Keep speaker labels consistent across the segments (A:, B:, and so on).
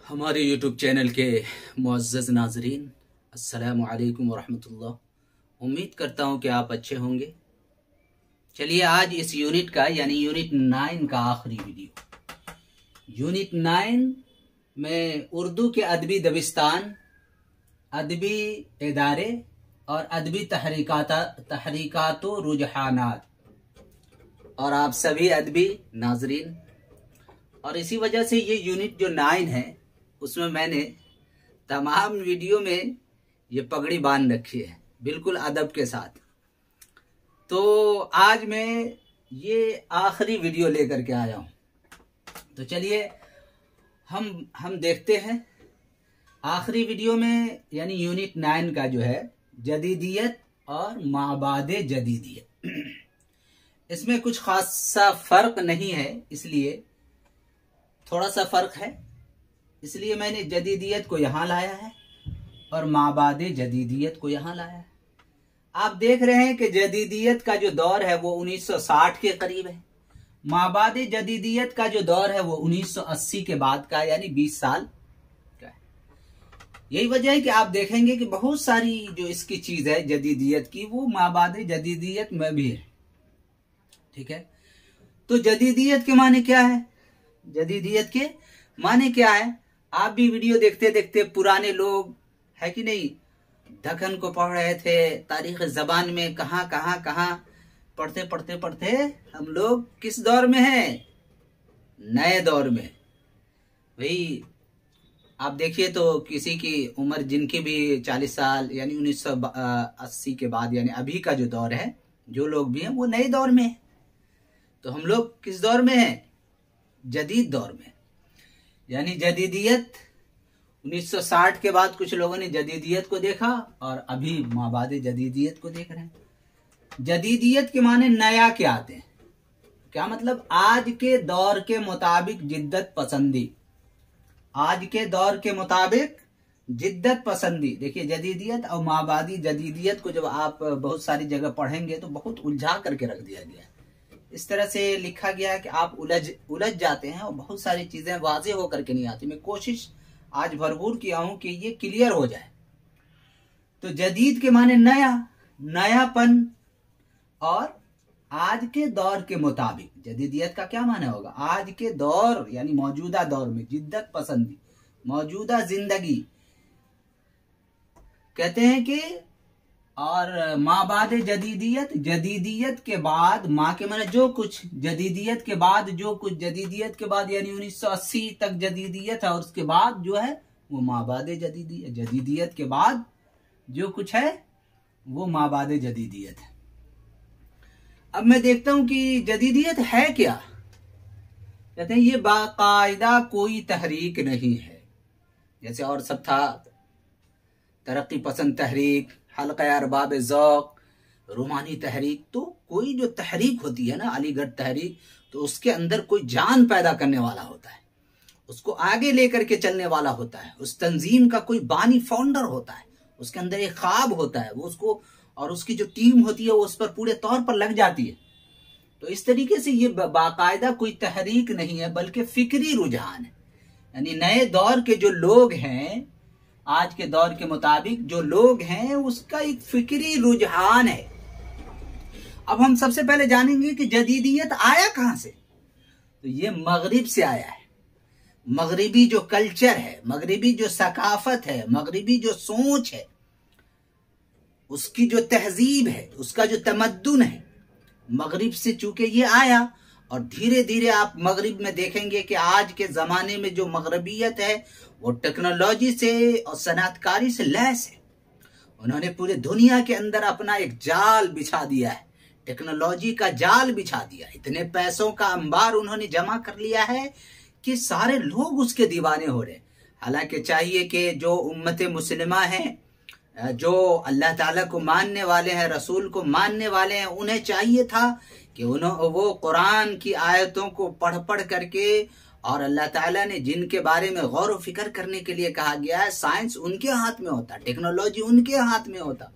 A: हमारे YouTube channel के मुअज़्ज़ज़ नाज़रीन, अस्सलामु अलैकुम वरहमतुल्लाह। उम्मीद करता हूँ कि आप अच्छे होंगे। चलिए आज इस यूनिट का यानी यूनिट 9 का आखिरी वीडियो। यूनिट 9 में उर्दू के अदबी दबिस्तान, अदबी इदारे और अदबी तहरीकातो रुझानात और आप सभी अदबी नाज़रीन। और इसी वजह से ये यूनिट जो 9 है उसमें मैंने तमाम वीडियो में ये पगड़ी बांध रखी है, बिल्कुल अदब के साथ। तो आज मैं ये आखिरी वीडियो लेकर के आया हूँ। तो चलिए हम देखते हैं आखिरी वीडियो में यानी यूनिट 9 का जो है जदीदियत और माबादे जदीदियत। इसमें कुछ खासा फर्क नहीं है, इसलिए थोड़ा सा फर्क है, इसलिए मैंने जदीदियत को यहाँ लाया है और माबादे जदीदियत को यहाँ लाया है। आप देख रहे हैं कि जदीदियत का जो दौर है वो 1960 के करीब है। माबादे जदीदियत का जो दौर है वो 1980 के बाद का यानी 20 साल का है। यही वजह है कि आप देखेंगे कि बहुत सारी जो इसकी चीज है जदीदियत की वो माबादे जदीदियत में भी है। ठीक है, तो जदीदियत के माने क्या है? जदीदियत के माने क्या है? आप भी वीडियो देखते देखते पुराने लोग है कि नहीं दक्कन को पढ़ रहे थे, तारीख ज़बान में कहाँ पढ़ते पढ़ते पढ़ते हम लोग किस दौर में हैं? नए दौर में। भाई आप देखिए तो किसी की उम्र जिनकी भी 40 साल यानी 1980 के बाद यानी अभी का जो दौर है, जो लोग भी हैं वो नए दौर में है। तो हम लोग किस दौर में हैं? जदीद दौर में। यानी जदीदियत 1960 के बाद कुछ लोगों ने जदीदियत को देखा और अभी माबादे जदीदियत को देख रहे हैं। जदीदियत के माने नया क्या आते हैं? क्या मतलब? आज के दौर के मुताबिक जिद्दत पसंदी। आज के दौर के मुताबिक जिद्दत पसंदी। देखिए जदीदियत और माबादी जदीदियत को जब आप बहुत सारी जगह पढ़ेंगे तो बहुत उलझा करके रख दिया गया है। इस तरह से लिखा गया है कि आप उलझ जाते हैं और बहुत सारी चीजें वाज़ेह होकर के नहीं आती। मैं कोशिश आज भरपूर किया हूं कि ये क्लियर हो जाए। तो जदीद के माने नया, नयापन और आज के दौर के मुताबिक। जदीदियत का क्या माने होगा? आज के दौर यानी मौजूदा दौर में जिद्दत पसंदी, मौजूदा जिंदगी कहते हैं कि। और माबादे जदीदियत, जदीदियत के बाद, माँ के माने जो कुछ, जदीदियत के बाद जो कुछ, जदीदियत के बाद यानी 1980 तक जदीदियत है और उसके बाद जो है वो माबादे जदीदियत। जदीदियत के बाद जो कुछ है वो माबादे जदीदियत है। अब मैं देखता हूं कि जदीदियत है क्या। कहते हैं ये बाकायदा कोई तहरीक नहीं है। जैसे और सब था, तरक्की पसंद तहरीक, हल्का अरबाब ज़ौक़, रोमानी तहरीक। तो कोई जो तहरीक होती है ना, अलीगढ़ तहरीक, तो उसके अंदर कोई जान पैदा करने वाला होता है, उसको आगे लेकर के चलने वाला होता है। उस तंजीम का कोई बानी फाउंडर होता है, उसके अंदर एक ख्वाब होता है, वो उसको और उसकी जो टीम होती है वो उस पर पूरे तौर पर लग जाती है। तो इस तरीके से ये बाकायदा कोई तहरीक नहीं है बल्कि फिक्री रुझान है। यानी नए दौर के जो लोग हैं, आज के दौर के मुताबिक जो लोग हैं, उसका एक फिक्री रुझान है। अब हम सबसे पहले जानेंगे कि जदीदियत आया कहां से। तो ये मगरिब से आया है। मगरिबी जो कल्चर है, मगरिबी जो सकाफत है, मगरिबी जो सोच है, उसकी जो तहजीब है, उसका जो तमद्दुन है, मगरिब से चूंकि ये आया। और धीरे धीरे आप मगरिब में देखेंगे कि आज के ज़माने में जो मगरबियत है वो टेक्नोलॉजी से और सनअतकारी से लैस है। उन्होंने पूरे दुनिया के अंदर अपना एक जाल बिछा दिया है, टेक्नोलॉजी का जाल बिछा दिया। इतने पैसों का अंबार उन्होंने जमा कर लिया है कि सारे लोग उसके दीवाने हो रहे। हालांकि चाहिए कि जो उम्मत मुस्लिमा हैं, जो अल्लाह ताला को मानने वाले हैं, रसूल को मानने वाले हैं, उन्हें चाहिए था कि वो कुरान की आयतों को पढ़ करके और अल्लाह ताला ने जिनके बारे में गौर व फिक्र करने के लिए कहा गया है, साइंस उनके हाथ में होता, टेक्नोलॉजी उनके हाथ में होता।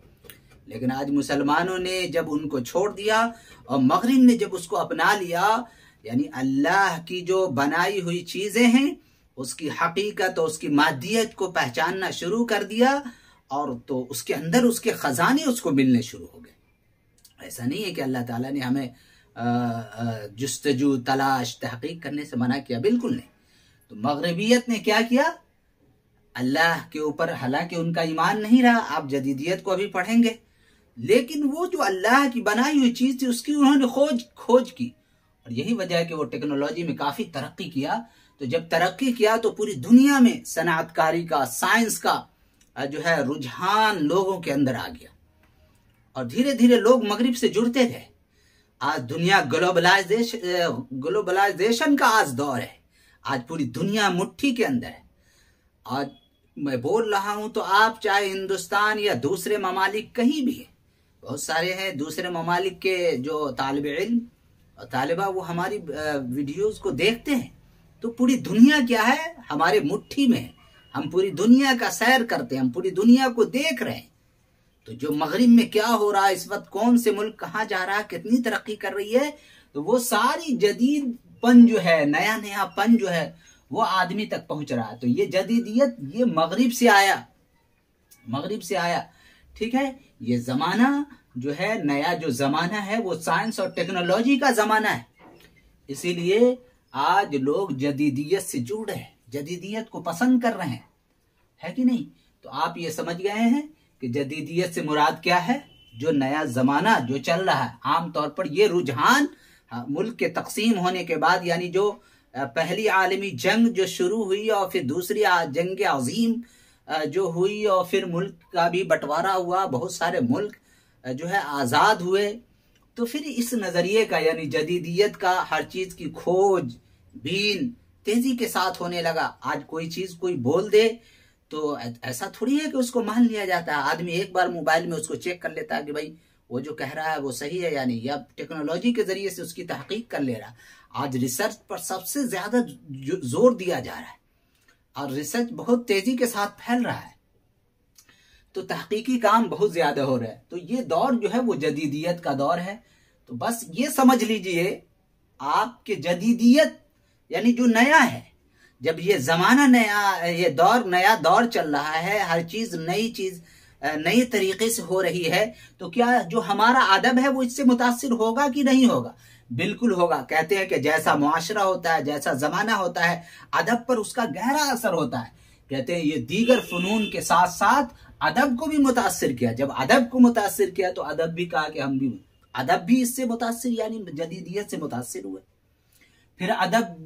A: लेकिन आज मुसलमानों ने जब उनको छोड़ दिया और मगरिब ने जब उसको अपना लिया, यानी अल्लाह की जो बनाई हुई चीजें हैं उसकी हकीकत और उसकी मादियत को पहचानना शुरू कर दिया, और तो उसके अंदर उसके खजाने उसको मिलने शुरू हो गए। ऐसा नहीं है कि अल्लाह ताला ने हमें जुस्तजू, तलाश, तहकीक करने से मना किया, बिल्कुल नहीं। तो मगरबियत ने क्या किया, अल्लाह के ऊपर हालांकि उनका ईमान नहीं रहा, आप जदीदियत को अभी पढ़ेंगे, लेकिन वो जो अल्लाह की बनाई हुई चीज थी उसकी उन्होंने खोज की, और यही वजह है कि वो टेक्नोलॉजी में काफी तरक्की किया। तो जब तरक्की किया तो पूरी दुनिया में सनातकारी का, साइंस का जो है रुझान लोगों के अंदर आ गया, और धीरे धीरे लोग मगरिब से जुड़ते गए। आज दुनिया ग्लोबलाइजेशन का आज दौर है, आज पूरी दुनिया मुट्ठी के अंदर है। आज मैं बोल रहा हूं तो आप चाहे हिंदुस्तान या दूसरे ममालिक कहीं भी है, बहुत सारे हैं दूसरे ममालिक के जो तालिब इल्म और तालिबा, वो हमारी वीडियोस को देखते हैं। तो पूरी दुनिया क्या है, हमारे मुट्ठी में है, हम पूरी दुनिया का सैर करते हैं, हम पूरी दुनिया को देख रहे हैं। तो जो मगरिब में क्या हो रहा है इस वक्त, कौन से मुल्क कहाँ जा रहा है, कितनी तरक्की कर रही है, तो वो सारी जदीदपन जो है, नया नयापन जो है, वो आदमी तक पहुंच रहा है। तो ये जदीदियत ये मगरिब से आया, ठीक है। ये जमाना जो है, नया जो जमाना है, वो साइंस और टेक्नोलॉजी का जमाना है। इसीलिए आज लोग जदीदियत से जुड़ रहे हैं, जदीदियत को पसंद कर रहे हैं, है कि नहीं। तो आप ये समझ गए हैं कि जदीदियत से मुराद क्या है, जो नया जमाना जो चल रहा है। आमतौर पर ये रुझान मुल्क के तकसीम होने के बाद, यानी जो पहली आलमी जंग जो शुरू हुई और फिर दूसरी जंग अजीम जो हुई, और फिर मुल्क का भी बंटवारा हुआ, बहुत सारे मुल्क जो है आज़ाद हुए, तो फिर इस नज़रिए का यानी जदीदियत का हर चीज़ की खोज बीन तेज़ी के साथ होने लगा। आज कोई चीज़ कोई बोल दे तो ऐसा थोड़ी है कि उसको मान लिया जाता है। आदमी एक बार मोबाइल में उसको चेक कर लेता है कि भाई वो जो कह रहा है वो सही है या नहीं, या टेक्नोलॉजी के जरिए से उसकी तहकीक कर ले रहा है। आज रिसर्च पर सबसे ज्यादा जोर दिया जा रहा है, और रिसर्च बहुत तेजी के साथ फैल रहा है, तो तहकीकी काम बहुत ज्यादा हो रहा है। तो ये दौर जो है वो जदीदियत का दौर है। तो बस ये समझ लीजिए आपके जदीदियत यानी जो नया है, जब ये जमाना नया, ये दौर नया दौर चल रहा है, हर चीज नई तरीके से हो रही है, तो क्या जो हमारा अदब है वो इससे मुतासिर होगा कि नहीं होगा? बिल्कुल होगा। कहते हैं कि जैसा मुआशरा होता है, जैसा जमाना होता है, अदब पर उसका गहरा असर होता है। कहते हैं ये दीगर फनून के साथ साथ अदब को भी मुतासिर किया। जब अदब को मुतासिर किया तो अदब भी कहा कि हम भी अदब भी इससे मुतासिर यानी जदीदियत से मुतासिर हुए। फिर अदब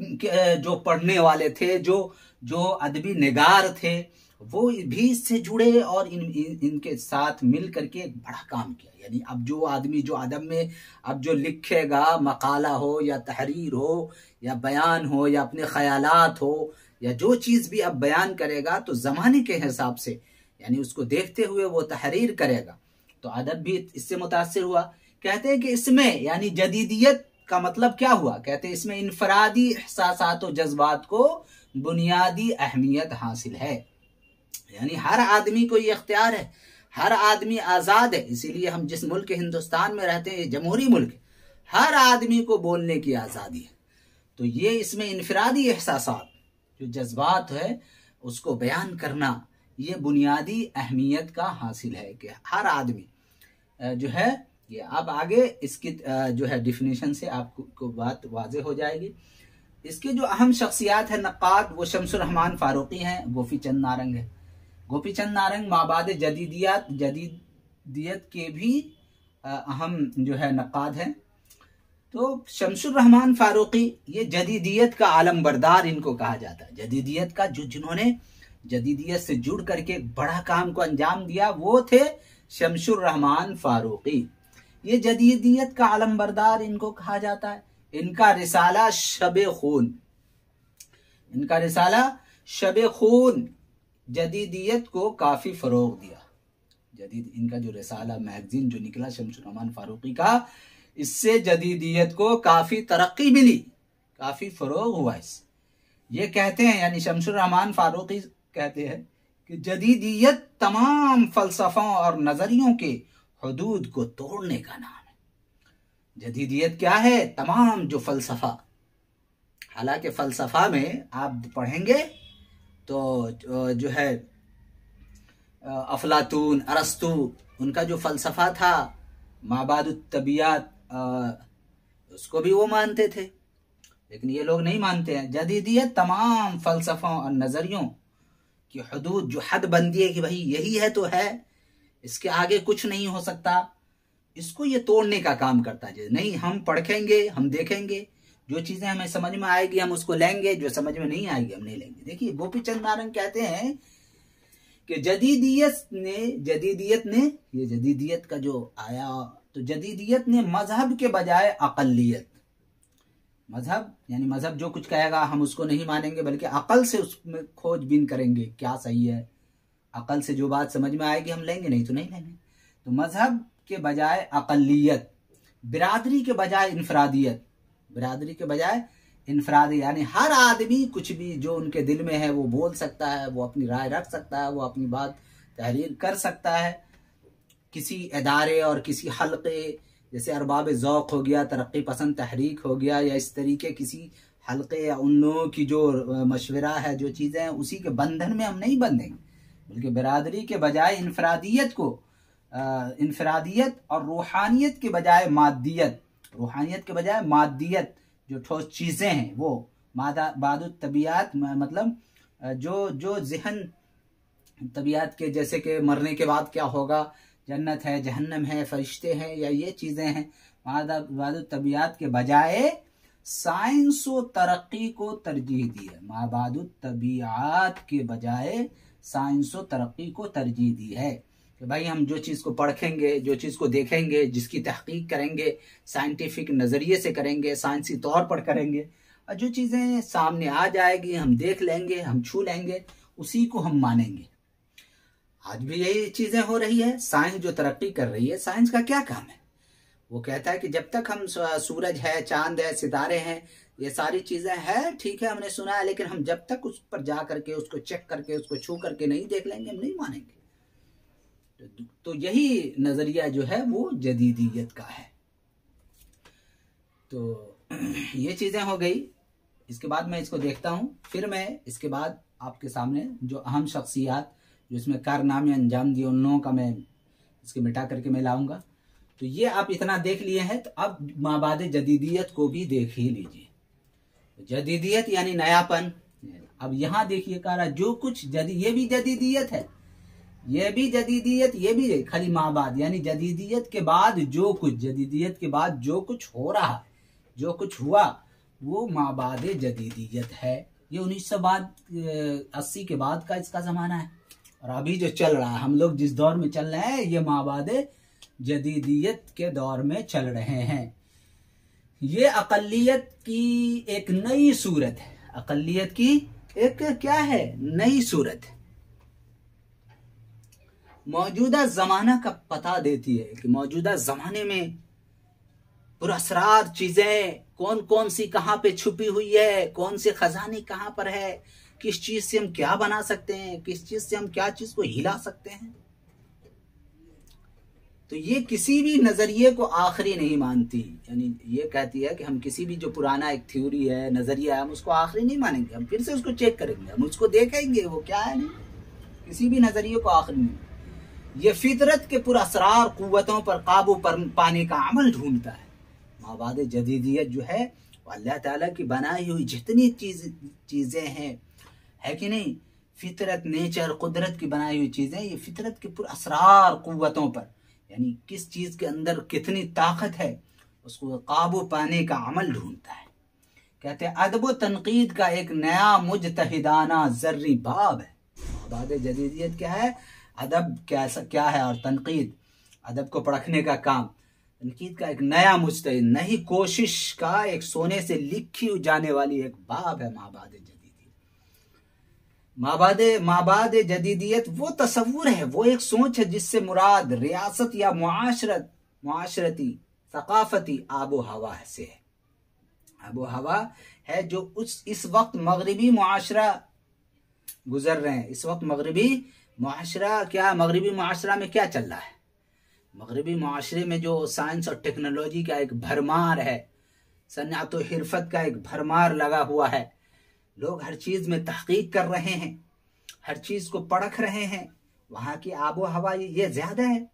A: जो पढ़ने वाले थे, जो अदबी निगार थे, वो भी इससे जुड़े और इनके साथ मिल करके एक बड़ा काम किया। यानी अब जो आदमी जो अदब में अब जो लिखेगा, मकाला हो या तहरीर हो या बयान हो या अपने ख्यालात हो या जो चीज़ भी अब बयान करेगा, तो ज़माने के हिसाब से यानी उसको देखते हुए वो तहरीर करेगा। तो अदब भी इससे मुतासिर हुआ। कहते हैं कि इसमें यानी जदीदियत का मतलब क्या हुआ? कहते हैं इसमें इनफरादी एहसासात और जज्बात को बुनियादी अहमियत हासिल है। यानी हर आदमी को ये इख्तियार है, हर आदमी आज़ाद है। इसीलिए हम जिस मुल्क हिंदुस्तान में रहते हैं, ये जमहूरी मुल्क है, हर आदमी को बोलने की आज़ादी है। तो ये इसमें इनफरादी एहसासात जो जज्बात है उसको बयान करना, ये बुनियादी अहमियत का हासिल है कि हर आदमी जो है ये। अब आगे इसकी जो है डिफिनेशन से आपको बात वाज़ेह हो जाएगी। इसके जो अहम शख्सियात है नक़ाद, वो शम्सुर रहमान फारूकी हैं, गोपी चंद नारंग है। गोपी चंद नारंग माबाद जदीदियत के भी अहम जो है नक़ाद हैं। तो शम्सुर रहमान फारूकी ये जदीदियत का आलम बरदार इनको कहा जाता है। जदीदियत का जिन्होंने जदीदियत से जुड़ करके बड़ा काम को अंजाम दिया वो थे शम्सुर रहमान फारूकी। ये जदीदियत का आलम बरदार इनको कहा जाता है। इनका रिसाला शब खून जदीदियत को काफी फरोग दिया। इनका जो रिसाला मैगजीन जो निकला शम्सुर रहमान फारूकी का, इससे जदीदियत को काफी तरक्की मिली, काफी फरोग हुआ। ये कहते हैं यानी शम्सुर रहमान फारूकी कहते हैं कि जदीदियत तमाम फलसफों और नजरियों के हुदूद को तोड़ने का नाम है। जदीदियत क्या है? तमाम जो फलसफा, हालांकि फलसफा में आप पढ़ेंगे तो जो है अफलातून, अरस्तु, उनका जो फ़लसफ़ा था माबादुत तबियात, उसको भी वो मानते थे, लेकिन ये लोग नहीं मानते हैं। जदीदियत तमाम फ़लसफ़ों और नज़रियों की हदूद, जो हद बंदी है कि भाई यही है तो है, इसके आगे कुछ नहीं हो सकता, इसको ये तोड़ने का काम करता है। नहीं, हम पढ़ेंगे, हम देखेंगे, जो चीज़ें हमें समझ में आएगी हम उसको लेंगे, जो समझ में नहीं आएगी हम नहीं लेंगे। देखिए गोपी चंद नारंग कहते हैं कि जदीदियत ने ये जदीदियत का जो आया, तो जदीदियत ने मजहब के बजाय अकलियत, मजहब यानी मजहब जो कुछ कहेगा हम उसको नहीं मानेंगे, बल्कि अकल से उसमें खोजबीन करेंगे क्या सही है, अकल से जो बात समझ में आएगी हम लेंगे, नहीं तो नहीं लेंगे। तो मजहब के बजाय अकलियत, बिरादरी के बजाय इनफरादियत, बिरादरी के बजाय इनफरादी, यानी हर आदमी कुछ भी जो उनके दिल में है वो बोल सकता है, वो अपनी राय रख सकता है, वो अपनी बात तहरीर कर सकता है। किसी इदारे और किसी हल्के, जैसे अरबाब ज़ौक़ हो गया, तरक्की पसंद तहरीक हो गया, या इस तरीके किसी हल्के या उन लोगों की जो मशवरा है, जो चीज़ें हैं, उसी के बंधन में हम नहीं बंधेंगे, बल्कि बिरादरी के बजाय इनफरादियत को, इनफरादियत और रूहानियत के बजाय मादियत, रूहानियत के बजाय मादियत, जो ठोस चीज़ें हैं वो माबादुत तबियात, मतलब जो ज़हन तबियात के, जैसे कि मरने के बाद क्या होगा, जन्नत है, जहन्नम है, फरिश्ते हैं, या ये चीज़ें हैं, माबादुत तबियात के बजाय साइंस व तरक्की को तरजीह दी है। माबादुत तबियात के बजाय साइंस व तरक्की को तरजीह दी है कि भाई हम जो चीज़ को पढ़ेंगे, जो चीज़ को देखेंगे, जिसकी तहकीक करेंगे, साइंटिफिक नज़रिए से करेंगे, साइंसी तौर पर करेंगे, और जो चीज़ें सामने आ जाएगी हम देख लेंगे, हम छू लेंगे, उसी को हम मानेंगे। आज भी यही चीज़ें हो रही है। साइंस जो तरक्की कर रही है, साइंस का क्या काम है, वो कहता है कि जब तक हम सूरज है, चांद है, सितारे हैं, ये सारी चीज़ें हैं, ठीक है हमने सुना है, लेकिन हम जब तक उस पर जा करके, उसको चेक करके, उसको छू करके नहीं देख लेंगे, हम नहीं मानेंगे। तो यही नज़रिया जो है वो जदीदियत का है। तो ये चीज़ें हो गई। इसके बाद मैं इसको देखता हूँ, फिर मैं इसके बाद आपके सामने जो अहम शख्सियात जो इसमें कारनामे अंजाम दिए, उन लोगों का मैं इसके मिटा करके मैं लाऊंगा। तो ये आप इतना देख लिए हैं, तो अब माबादे जदीदियत को भी देख ही लीजिए। जदीदियत यानी नयापन। अब यहाँ देखिए कहा जो कुछ ये भी जदीदियत है, ये भी जदीदियत, ये भी खाली माबाद यानी जदीदियत के बाद जो कुछ, जदीदियत के बाद जो कुछ हो रहा है, जो कुछ हुआ वो माबादे जदीदियत है। ये 1980 के बाद का इसका ज़माना है, और अभी जो चल रहा है, हम लोग जिस दौर में चल रहे हैं, ये माबादे जदीदियत के दौर में चल रहे हैं। ये अकलियत की एक नई सूरत है, अकलियत की एक क्या है, नई सूरत है। मौजूदा ज़माना का पता देती है कि मौजूदा ज़माने में पुरअसरार चीज़ें कौन कौन सी कहाँ पे छुपी हुई है, कौन से खजाने कहाँ पर है, किस चीज़ से हम क्या बना सकते हैं, किस चीज़ से हम क्या चीज़ को हिला सकते हैं। तो ये किसी भी नज़रिए को आखिरी नहीं मानती, यानी ये कहती है कि हम किसी भी जो पुराना एक थ्योरी है, नज़रिया है, हम उसको आखिरी नहीं मानेंगे, हम फिर से उसको चेक करेंगे, हम उसको देखेंगे वो क्या है। नहीं, किसी भी नज़रिए को आखिरी नहीं। ये फितरत के पुरअसरार कुव्वतों पर काबू पाने का अमल ढूंढता है। माबादे जदीदियत जो है वो अल्लाह ताला की बनाई हुई जितनी चीज़ें हैं, है कि नहीं, फितरत, नेचर, कुदरत की बनाई हुई चीज़ें, ये फितरत के पुरअसरार कुव्वतों पर, यानी किस चीज़ के अंदर कितनी ताकत है, उसको काबू पाने का अमल ढूंढता है। कहते हैं अदब व तनकीद का एक नया मुजतहिदाना ज़र्री बाब है। माबादे जदीदियत क्या है, अदब क्या है, और तनकीद, अदब को परखने का काम, तनकीद का एक नया मुजतहिद, नई कोशिश का एक सोने से लिखी जाने वाली एक बाब है माबादे जदीदियत। माबादे जदीदियत वो तसव्वुर है, वो एक सोच है जिससे मुराद रियासत या मुआशरती सकाफती आबो हवा से है। आबो हवा है जो इस वक्त मगरिबी मुआशरा गुजर रहे हैं। इस वक्त मगरिबी मुआशरा क्या, मगरिबी मुआशरा में क्या चल रहा है, मगरिबी मुआशरे में जो साइंस और टेक्नोलॉजी का एक भरमार है, सन्नात व हिरफत का एक भरमार लगा हुआ है, लोग हर चीज़ में तहकीक कर रहे हैं, हर चीज को परख रहे हैं, वहां की आबो हवा ये ज्यादा है।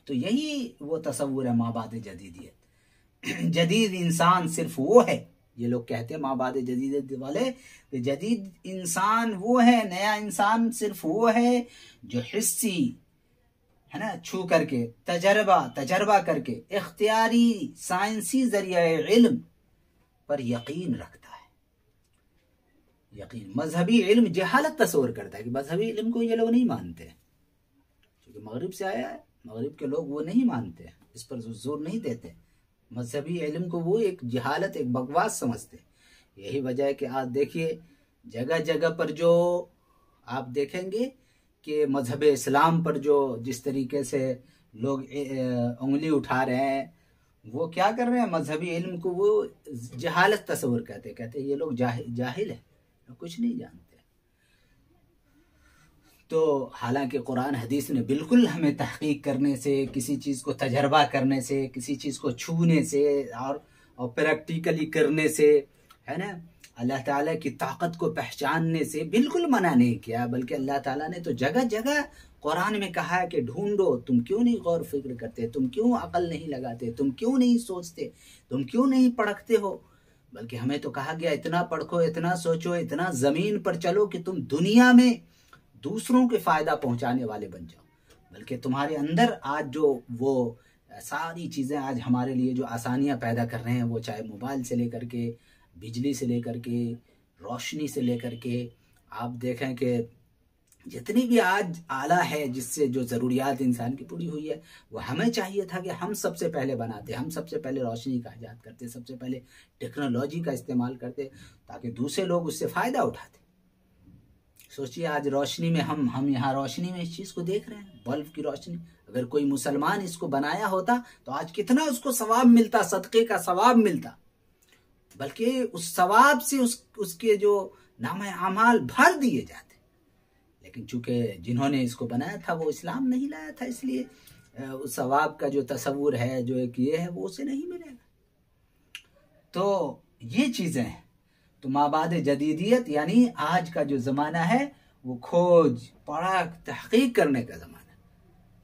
A: तो यही वो तस्वुर है माबाद जदीदियत। जदीद इंसान सिर्फ वो है, ये लोग कहते हैं माबाद जदीदियत वाले कि जदीद इंसान वो है, नया इंसान सिर्फ वो है जो हिस्सी है ना, छू करके तजर्बा करके इख्तियारी साइंसी जरिया इल्म पर यकीन रखता है। यकीन मजहबी इल्म जहालत तस्वर करता है कि मजहबी इल्म को ये लोग नहीं मानते, क्योंकि मगरिब से आया है, मगरिब के लोग वो नहीं मानते, इस पर जोर नहीं देते। मजहबी इल्म को वो एक जहालत, एक बकवास समझते। यही वजह है कि आज देखिए जगह जगह पर जो आप देखेंगे कि मजहब इस्लाम पर जो जिस तरीके से लोग उंगली उठा रहे हैं, वो क्या कर रहे हैं, मजहबी इल्म को वो जहालत तस्वर कहते ये लोग जाहिल है, कुछ नहीं जानते। तो हालांकि कुरान हदीस ने बिल्कुल हमें तहकीक करने से, किसी चीज़ को तजर्बा करने से, किसी चीज़ को छूने से और प्रैक्टिकली करने से, है ना, अल्लाह ताला की ताकत को पहचानने से बिल्कुल मना नहीं किया। बल्कि अल्लाह ताला ने तो जगह जगह कुरान में कहा है कि ढूंढो, तुम क्यों नहीं गौर फिक्र करते, तुम क्यों अकल नहीं लगाते, तुम क्यों नहीं सोचते, तुम क्यों नहीं पढ़ते हो। बल्कि हमें तो कहा गया इतना पढ़ो, इतना सोचो, इतना ज़मीन पर चलो कि तुम दुनिया में दूसरों के फ़ायदा पहुंचाने वाले बन जाओ। बल्कि तुम्हारे अंदर आज जो वो सारी चीज़ें आज हमारे लिए जो आसानियां पैदा कर रहे हैं, वो चाहे मोबाइल से लेकर के, बिजली से लेकर के, रोशनी से लेकर के, आप देखें कि जितनी भी आज आला है जिससे जो ज़रूरियात इंसान की पूरी हुई है, वो हमें चाहिए था कि हम सबसे पहले बनाते, हम सबसे पहले रोशनी का ईजाद करते, सबसे पहले टेक्नोलॉजी का इस्तेमाल करते, ताकि दूसरे लोग उससे फ़ायदा उठाते। सोचिए आज रोशनी में हम यहाँ रोशनी में इस चीज़ को देख रहे हैं, बल्ब की रोशनी। अगर कोई मुसलमान इसको बनाया होता तो आज कितना उसको सवाब मिलता, सदक़े का सवाब मिलता। बल्कि उस सवाब से उसके जो नामे अमाल भर दिए जाते। लेकिन चूंकि जिन्होंने इसको बनाया था वो इस्लाम नहीं लाया था, इसलिए उस सवाब का जो तस्वुर है, जो एक ये है, वो उसे नहीं मिलेगा। तो ये चीज़ें हैं। तो माबाद जदीदियत यानी आज का जो ज़माना है वो खोज, परख, तहकीक करने का ज़माना।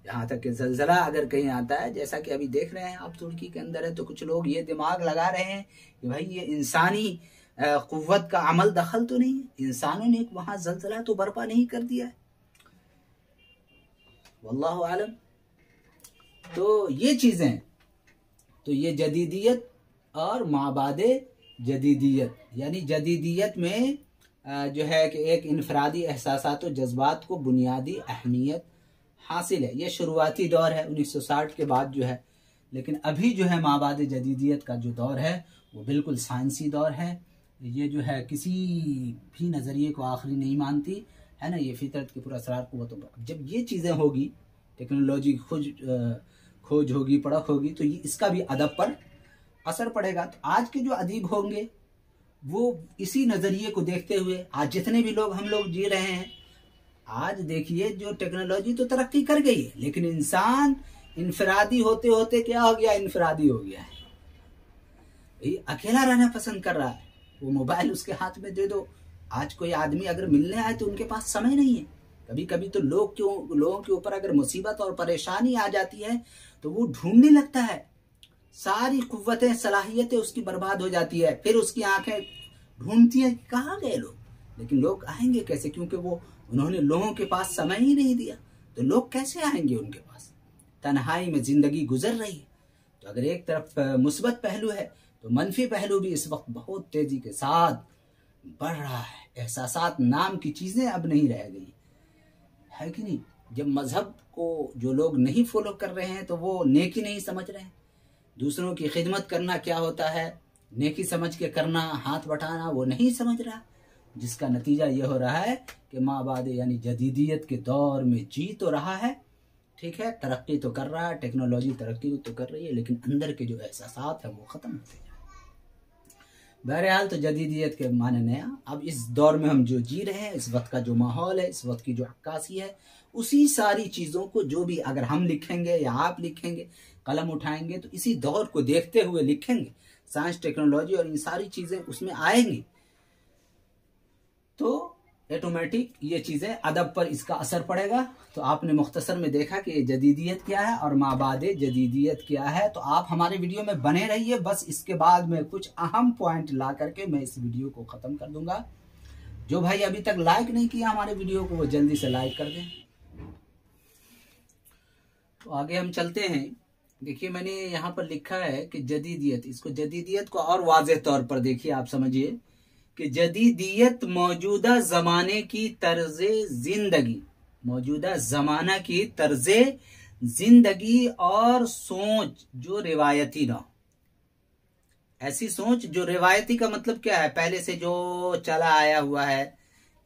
A: यहाँ तक कि ज़लज़ला अगर कहीं आता है, जैसा कि अभी देख रहे हैं आप तुर्की के अंदर है, तो कुछ लोग ये दिमाग लगा रहे हैं कि भाई ये इंसानी कुव्वत का अमल दखल तो नहीं है, इंसानों ने वहाँ ज़लज़ला तो बर्पा नहीं कर दिया है, वल्लाहु आलम। तो ये चीज़ें, तो ये जदीदियत और माबादे जदीदियत, यानी जदीदियत में जो है कि एक इनफरादी एहसासात और जज्बात को बुनियादी अहमियत हासिल है। ये शुरुआती दौर है 1960 के बाद जो है। लेकिन अभी जो है माबाद जदीदियत का जो दौर है वो बिल्कुल साइंसी दौर है। ये जो है किसी भी नज़रिए को आखिरी नहीं मानती, है ना, ये फितरत के पूरा असरार को। तो जब ये चीज़ें होगी, टेक्नोलॉजी खोज होगी, परख होगी, तो ये इसका भी अदब पर असर पड़ेगा। तो आज के जो अदीब होंगे वो इसी नज़रिए को देखते हुए, आज जितने भी लोग हम लोग जी रहे हैं, आज देखिए जो टेक्नोलॉजी तो तरक्की कर गई है, लेकिन इंसान इनफरादी होते होते क्या हो गया, इनफरादी हो गया है। ये अकेला रहना पसंद कर रहा है। वो मोबाइल उसके हाथ में दे दो, आज कोई आदमी अगर मिलने आए तो उनके पास समय नहीं है। कभी कभी तो लोगों के ऊपर अगर मुसीबत और परेशानी आ जाती है तो वो ढूंढने लगता है, सारी कुव्वतें, सलाहियतें उसकी बर्बाद हो जाती है। फिर उसकी आंखें ढूंढती हैं कहाँ गए लोग, लेकिन लोग आएंगे कैसे, क्योंकि उन्होंने लोगों के पास समय ही नहीं दिया। तो लोग कैसे आएंगे उनके पास, तन्हाई में जिंदगी गुजर रही है। तो अगर एक तरफ मुस्बत पहलू है तो मनफी पहलू भी इस वक्त बहुत तेजी के साथ बढ़ रहा है। एहसासात नाम की चीजें अब नहीं रह गई है कि नहीं। जब मजहब को जो लोग नहीं फॉलो कर रहे हैं तो वो नेकी नहीं समझ रहे हैं। दूसरों की खिदमत करना क्या होता है, नेकी समझ के करना, हाथ बटाना, वो नहीं समझ रहा। जिसका नतीजा ये हो रहा है कि माबाद यानी जदीदियत के दौर में जी तो रहा है, ठीक है, तरक्की तो कर रहा है, टेक्नोलॉजी तरक्की तो कर रही है, लेकिन अंदर के जो एहसासात है वो ख़त्म होते जा रहे हैं। बहरहाल तो जदीदियत के माने नया। अब इस दौर में हम जो जी रहे हैं, इस वक्त का जो माहौल है, इस वक्त की जो अक्कासी है, उसी सारी चीज़ों को जो भी अगर हम लिखेंगे या आप लिखेंगे, कलम उठाएंगे, तो इसी दौर को देखते हुए लिखेंगे। साइंस, टेक्नोलॉजी और इन सारी चीज़ें उसमें आएंगी। तो ऑटोमेटिक ये चीज़ें अदब पर इसका असर पड़ेगा। तो आपने मुख्तसर में देखा कि जदीदियत क्या है और माबादे जदीदियत क्या है। तो आप हमारे वीडियो में बने रहिए, बस इसके बाद में कुछ अहम पॉइंट ला करके मैं इस वीडियो को ख़त्म कर दूंगा। जो भाई अभी तक लाइक नहीं किया हमारे वीडियो को वो जल्दी से लाइक कर दें। तो आगे हम चलते हैं। देखिए मैंने यहाँ पर लिखा है कि जदीदियत, इसको जदीदियत को और वाज़ेह तौर पर देखिए, आप समझिए कि जदीदियत मौजूदा ज़माने की तर्ज़े ज़िंदगी, मौजूदा ज़माना की तर्ज़े ज़िंदगी और सोच जो रिवायती ना हो। ऐसी सोच जो रिवायती का मतलब क्या है, पहले से जो चला आया हुआ है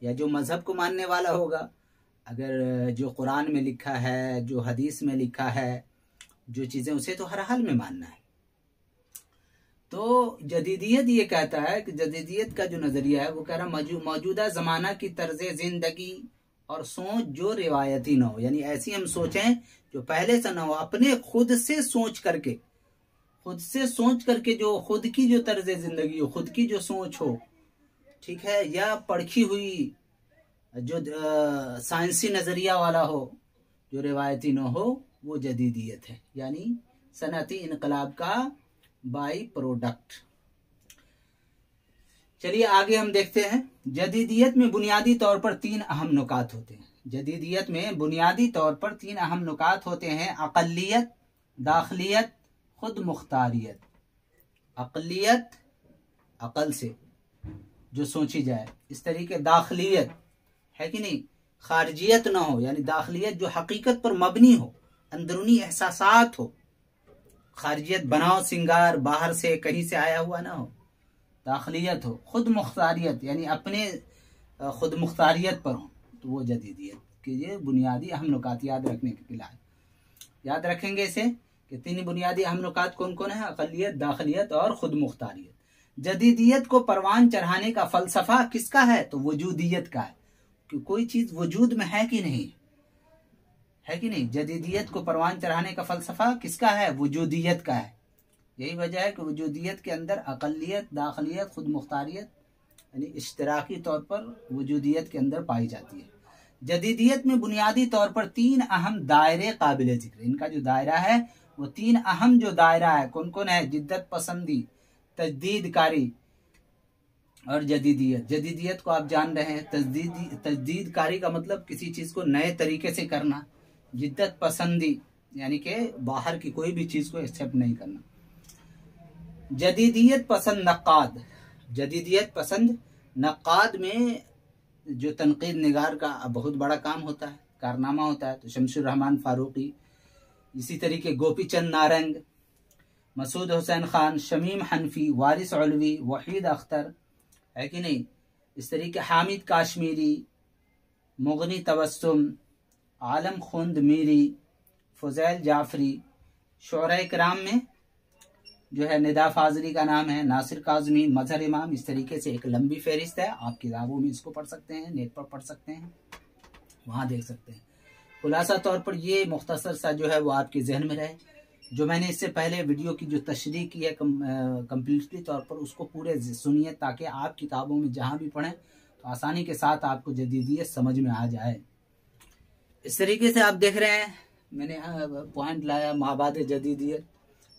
A: या जो मज़हब को मानने वाला होगा, अगर जो कुरान में लिखा है, जो हदीस में लिखा है, जो चीज़ें उसे तो हर हाल में मानना है। तो जदीदियत ये कहता है कि जदीदियत का जो नज़रिया है वो कह रहा मौजूदा ज़माना की तर्ज ज़िंदगी और सोच जो रिवायती ना हो, यानी ऐसी हम सोचें जो पहले से ना हो, अपने खुद से सोच करके जो खुद की जो तर्ज ज़िंदगी हो, खुद की जो सोच हो, ठीक है, या पढ़ी हुई जो साइंसी नज़रिया वाला हो, जो रिवायती ना हो, वो जदीदियत है, यानी सनअती इनकलाब का बाई प्रोडक्ट। चलिए आगे हम देखते हैं। जदीदियत में बुनियादी तौर पर 3 अहम नुकात होते हैं। जदीदियत में बुनियादी तौर पर 3 अहम नुकात होते हैं। अक़लियत, दाखिलियत, खुद मुख्तारियत। अक़लियत, अकल से जो सोची जाए, इस तरीके दाखिलियत है कि नहीं, खारजियत ना हो, यानी दाखिलियत जो हकीकत पर मबनी हो, अंदरूनी एहसासात हो। खारजियत बनाओ सिंगार, बाहर से कहीं से आया हुआ ना हो। दाखिलियत हो। खुद मुख्तारियत यानी अपने खुद मुख्तारियत पर हो, तो वो जदीदियत के ये बुनियादी अहम नुकात याद रखने के लिए याद रखेंगे इसे कि 3 बुनियादी अहम नुकात कौन कौन है, अक़लियत, दाखिलियत और खुद मुख्तारियत। जदीदियत को परवान चढ़ाने का फलसफा किसका है, तो वजूदियत का है, कि कोई चीज वजूद में है कि नहीं, है कि नहीं। जदीदियत को परवान चढ़ाने का फलसफा किसका है, वजूदियत का है। यही वजह है कि वजूदियत के अंदर अक़लियत, दाखिलियत, खुद मुख्तारियत यानी इश्तराकी तौर पर वजूदियत के अंदर पाई जाती है। जदीदियत में बुनियादी तौर पर 3 अहम दायरे काबिल जिक्र। इनका जो दायरा है वो 3 अहम जो दायरा है, कौन कौन है, जिद्दत पसंदी, तजदीदकारी और जदीदियत। जदीदियत को आप जान रहे हैं, तजदीदकारी का मतलब किसी चीज को नए तरीके से करना। जिद्दत पसंदी यानी कि बाहर की कोई भी चीज को एक्सेप्ट नहीं करना। जदीदियत पसंद नक्काद, जदीदियत पसंद नक्काद में जो तनकीद निगार का बहुत बड़ा काम होता है, कारनामा होता है, तो शमशुर रहमान फारूकी, इसी तरीके गोपी चंद नारंग, मसूद हुसैन खान, शमीम हनफी, वारिस अलवी, वहीद अख्तर, है कि नहीं, इस तरीके हामिद काश्मीरी, मुगनी तबस्सुम, आलम खुंद मीरी, फुजैल जाफरी, शुअरा इकराम में जो है निदा फाजली का नाम है, नासिर काज़मी, मजहर इमाम, इस तरीके से एक लंबी फहरिस्त है। आप किताबों में इसको पढ़ सकते हैं, नेट पर पढ़ सकते हैं, वहाँ देख सकते हैं। खुलासा तौर पर ये मुख्तसर सा जो है वो आपके जहन में रहे। जो मैंने इससे पहले वीडियो की जो तशरीह की है कम्प्लीटली तौर पर, उसको पूरे सुनिए ताकि आप किताबों में जहाँ भी पढ़ें तो आसानी के साथ आपको जदीदियत समझ में आ जाए। इस तरीके से आप देख रहे हैं मैंने पॉइंट लाया माबाद जदीदियत।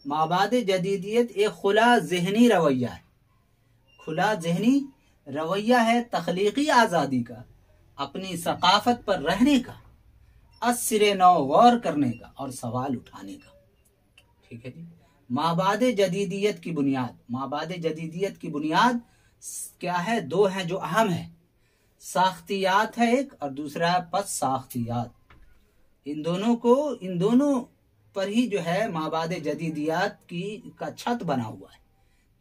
A: माबाद जदीदियत एक खुला जहनी रवैया है, खुला जहनी रवैया है, तख्लीकी आज़ादी का, अपनी सकाफत पर रहने का, अस्सिरे नौ गौर करने का और सवाल उठाने का। ठीक है जी। माबाद जदीदियत की बुनियाद, माबाद जदीदियत की बुनियाद क्या है, 2 हैं जो अहम है। साख्तियात है एक और दूसरा है पस साख्तियात। इन दोनों पर ही जो है माबाद जदीदियत की का छत बना हुआ है।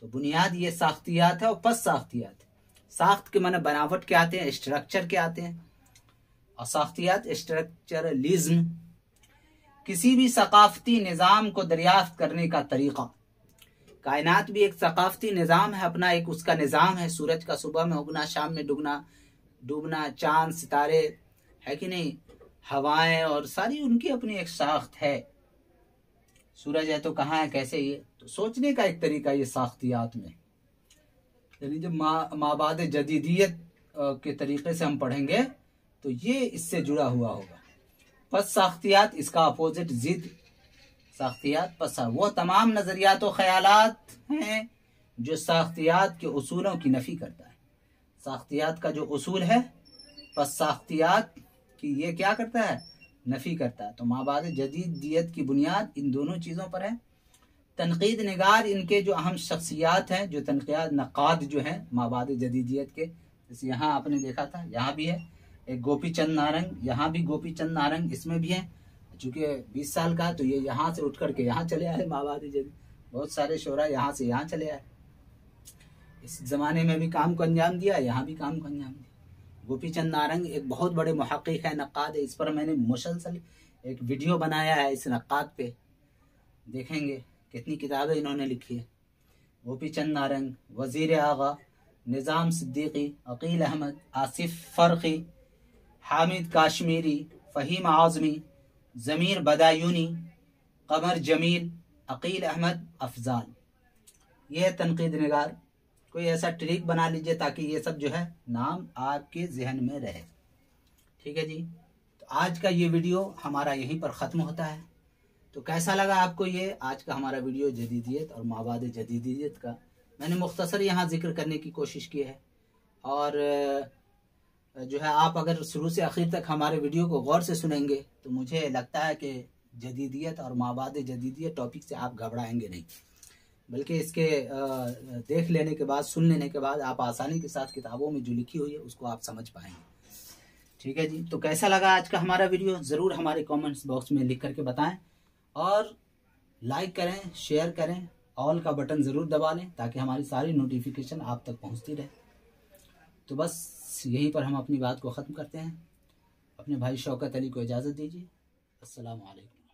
A: तो बुनियाद ये साख्तियात है और पस साख्तियात है। साख्त के माने बनावट के आते हैं, स्ट्रक्चर के आते हैं, और साख्तियात स्ट्रक्चरलिज्म, किसी भी सकाफती निज़ाम को दरियाफ्त करने का तरीक़ा। कायनात भी एक सकाफती निज़ाम है, अपना एक उसका निज़ाम है। सूरज का सुबह में उगना, शाम में डूबना, चांद, सितारे, है कि नहीं, हवाएं और सारी उनकी अपनी एक साख्त है। सूरज है तो कहाँ है, कैसे, ये तो सोचने का एक तरीका ये साख्तियात में। यानी जब माबाद जदीदियत के तरीके से हम पढ़ेंगे तो ये इससे जुड़ा हुआ होगा। पस साख्तियात इसका अपोजिट, जिद साख्तियात पस वो तमाम नज़रियात व ख्यालात हैं जो साख्तियात के उसूलों की नफ़ी करता है। साख्तियात का जो उसूल है पस साख्तियात की ये क्या करता है, नफ़ी करता है। तो माबाद जदीदियत की बुनियाद इन दोनों चीज़ों पर है। तनकीद निगार इनके जो अहम शख्सियात हैं, जो तनक़ीद नक़ाद जो हैं माबाद जदीदियत के, जैसे यहाँ आपने देखा था, यहाँ भी है एक गोपी चंद नारंग, यहाँ भी गोपी चंद नारंग इसमें भी है। चूँकि 20 साल का तो ये यहाँ से उठ करके यहाँ चले आए माबाद जदीद, बहुत सारे शोरा यहाँ से यहाँ चले आए। इस ज़माने में भी काम को अंजाम दिया, यहाँ भी काम को अंजाम दिया। गोपी चंद नारंग एक बहुत बड़े मुहक्किक है, नक़ाद है। इस पर मैंने मुसलसल एक वीडियो बनाया है इस नक़ाद पे, देखेंगे कितनी किताबें इन्होंने लिखी है। गोपी चंद नारंग, वज़ीर आगा, निज़ाम सिद्दीकी, अकील अहमद, आसिफ फ़र्क़ी, हामिद काश्मीरी, फ़हीम आज़मी, ज़मीर बदायूनी, क़मर जमील, अकील अहमद, अफ़ज़ाल। ये है तनक़ीद निगार। कोई ऐसा ट्रिक बना लीजिए ताकि ये सब जो है नाम आपके जहन में रहे। ठीक है जी, तो आज का ये वीडियो हमारा यहीं पर ख़त्म होता है। तो कैसा लगा आपको ये आज का हमारा वीडियो जदीदियत और माबाद जदीदियत का? मैंने मुख्तसर यहाँ जिक्र करने की कोशिश की है। और जो है आप अगर शुरू से आखिर तक हमारे वीडियो को गौर से सुनेंगे तो मुझे लगता है कि जदीदियत और माबाद जदीदियत टॉपिक से आप घबराएंगे नहीं, बल्कि इसके देख लेने के बाद, सुन लेने के बाद आप आसानी के साथ किताबों में जो लिखी हुई है उसको आप समझ पाएंगे। ठीक है जी, तो कैसा लगा आज का हमारा वीडियो ज़रूर हमारे कमेंट्स बॉक्स में लिख करके बताएं, और लाइक करें, शेयर करें, ऑल का बटन ज़रूर दबा लें ताकि हमारी सारी नोटिफिकेशन आप तक पहुंचती रहे। तो बस यहीं पर हम अपनी बात को ख़त्म करते हैं। अपने भाई शौकत अली को इजाज़त दीजिए। अस्सलामु अलैकुम।